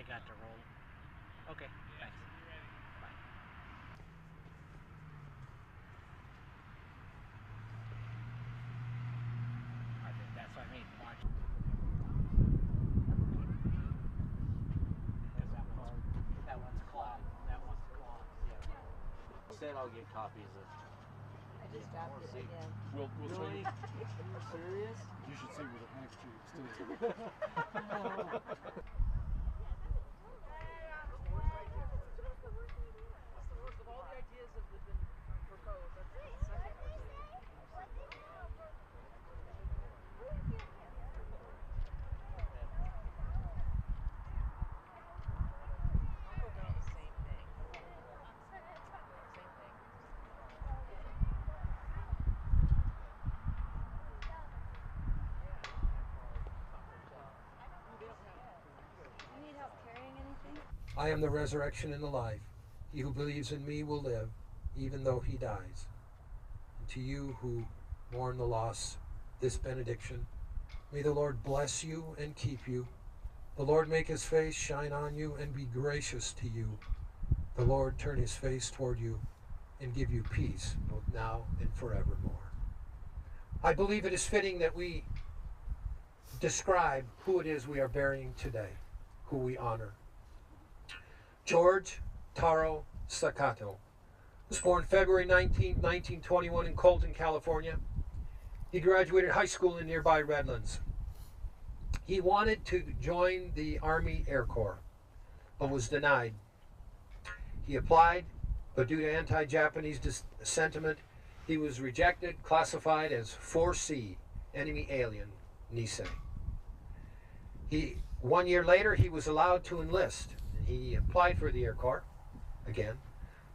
got to roll. Okay, thanks. Bye. I think that's what I mean. Watch. That one's clogged. That one's clogged. Yeah. Instead, I'll get copies of. I just dropped it again. We'll Really? take Serious? You should see with a handkerchief too. I am the resurrection and the life. He who believes in me will live, even though he dies. And to you who mourn the loss, this benediction. May the Lord bless you and keep you. The Lord make his face shine on you and be gracious to you. The Lord turn his face toward you and give you peace, both now and forevermore. I believe it is fitting that we describe who it is we are burying today, who we honor. George Sakato was born February 19, 1921 in Coulter, California. He graduated high school in nearby Redlands. He wanted to join the Army Air Corps, but was denied. He applied, but due to anti-Japanese sentiment, he was rejected, classified as 4C, enemy alien, Nisei. 1 year later, he was allowed to enlist. He applied for the Air Corps again,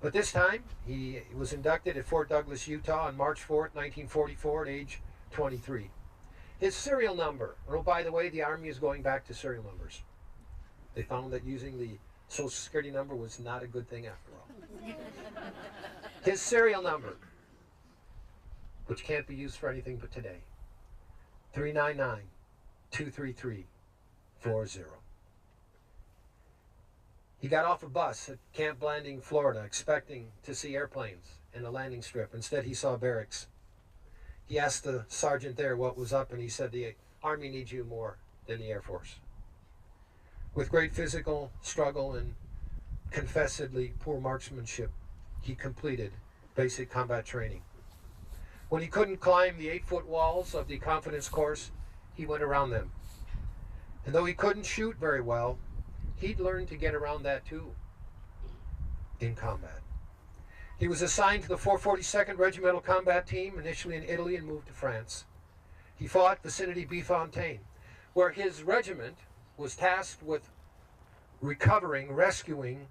but this time he was inducted at Fort Douglas, Utah on March 4th, 1944 at age 23. His serial number, oh by the way, the Army is going back to serial numbers. They found that using the Social Security number was not a good thing after all. His serial number, which can't be used for anything but today, 399-233-40. He got off a bus at Camp Blanding, Florida, expecting to see airplanes and a landing strip. Instead, he saw barracks. He asked the sergeant there what was up, and he said, the Army needs you more than the Air Force. With great physical struggle and confessedly poor marksmanship, he completed basic combat training. When he couldn't climb the 8-foot walls of the confidence course, he went around them. And though he couldn't shoot very well, he'd learned to get around that too in combat. He was assigned to the 442nd Regimental Combat Team, initially in Italy, and moved to France. He fought vicinity Bfontaine, where his regiment was tasked with rescuing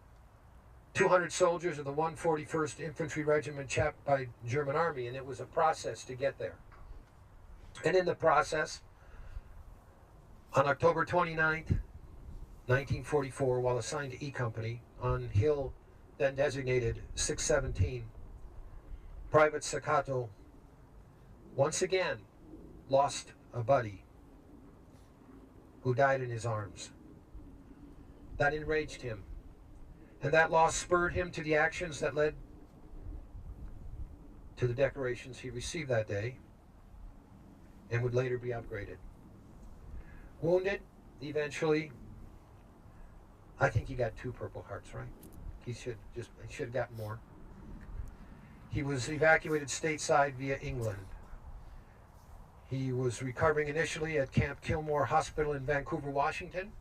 200 soldiers of the 141st Infantry Regiment chapped by German Army, and it was a process to get there. And in the process, on October 29th, 1944, while assigned to E Company on hill then designated 617, Private Sakato once again lost a buddy who died in his arms. That enraged him, and that loss spurred him to the actions that led to the decorations he received that day and would later be upgraded. Wounded, eventually, I think he got 2 Purple Hearts, right? He should have gotten more. He was evacuated stateside via England. He was recovering initially at Camp Kilmore Hospital in Vancouver, Washington,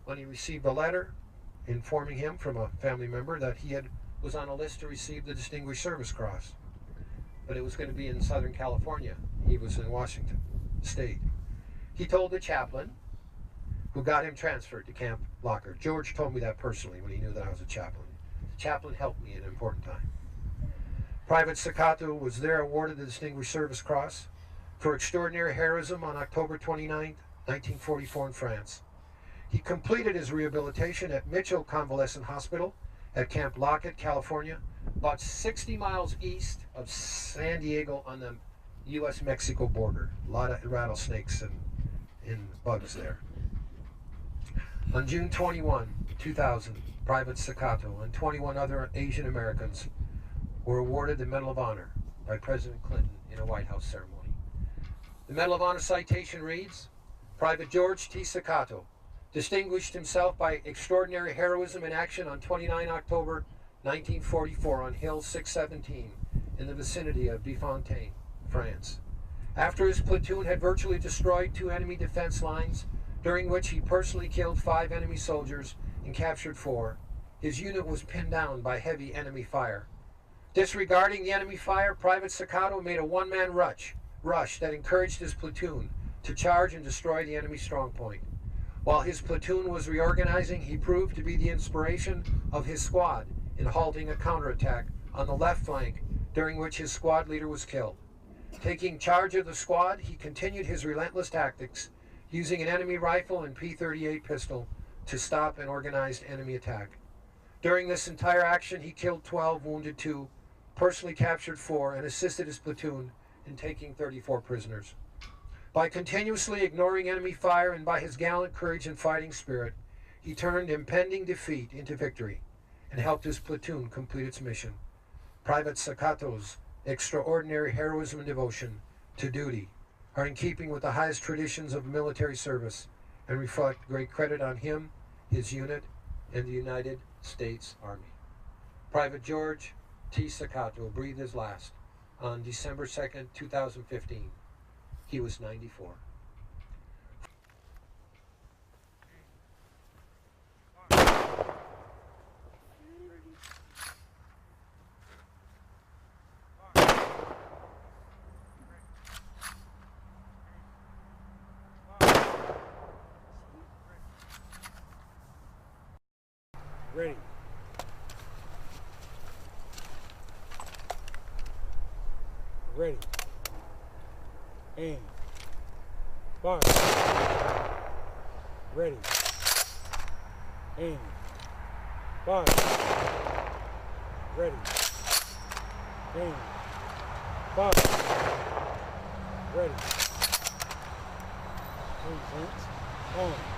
when he received a letter informing him from a family member that he was on a list to receive the Distinguished Service Cross. But it was going to be in Southern California. He was in Washington State. He told the chaplain, who got him transferred to Camp Locker. George told me that personally when he knew that I was a chaplain. The chaplain helped me at an important time. Private Sakato was there awarded the Distinguished Service Cross for extraordinary heroism on October 29, 1944 in France. He completed his rehabilitation at Mitchell Convalescent Hospital at Camp Lockett, California, about 60 miles east of San Diego on the U.S.-Mexico border. A lot of rattlesnakes and bugs there. On June 21, 2000, Private Sakato and 21 other Asian Americans were awarded the Medal of Honor by President Clinton in a White House ceremony. The Medal of Honor citation reads, Private George T. Sakato distinguished himself by extraordinary heroism in action on 29 October 1944 on Hill 617 in the vicinity of Bifontaine, France. After his platoon had virtually destroyed 2 enemy defense lines, during which he personally killed 5 enemy soldiers and captured 4, his unit was pinned down by heavy enemy fire. Disregarding the enemy fire, Private Sakato made a one-man rush that encouraged his platoon to charge and destroy the enemy strongpoint. While his platoon was reorganizing, he proved to be the inspiration of his squad in halting a counterattack on the left flank, during which his squad leader was killed. Taking charge of the squad, he continued his relentless tactics, using an enemy rifle and P-38 pistol to stop an organized enemy attack. During this entire action, he killed 12, wounded 2, personally captured 4, and assisted his platoon in taking 34 prisoners. By continuously ignoring enemy fire and by his gallant courage and fighting spirit, he turned impending defeat into victory and helped his platoon complete its mission. Private Sakato's extraordinary heroism and devotion to duty are in keeping with the highest traditions of military service and reflect great credit on him, his unit, and the United States Army. Private George T. Sakato breathed his last on December 2nd, 2015. He was 94. Ready. Ready. Aim. Fire. Ready. Aim. Fire. Ready. Aim. Fire. Ready. Aim, on.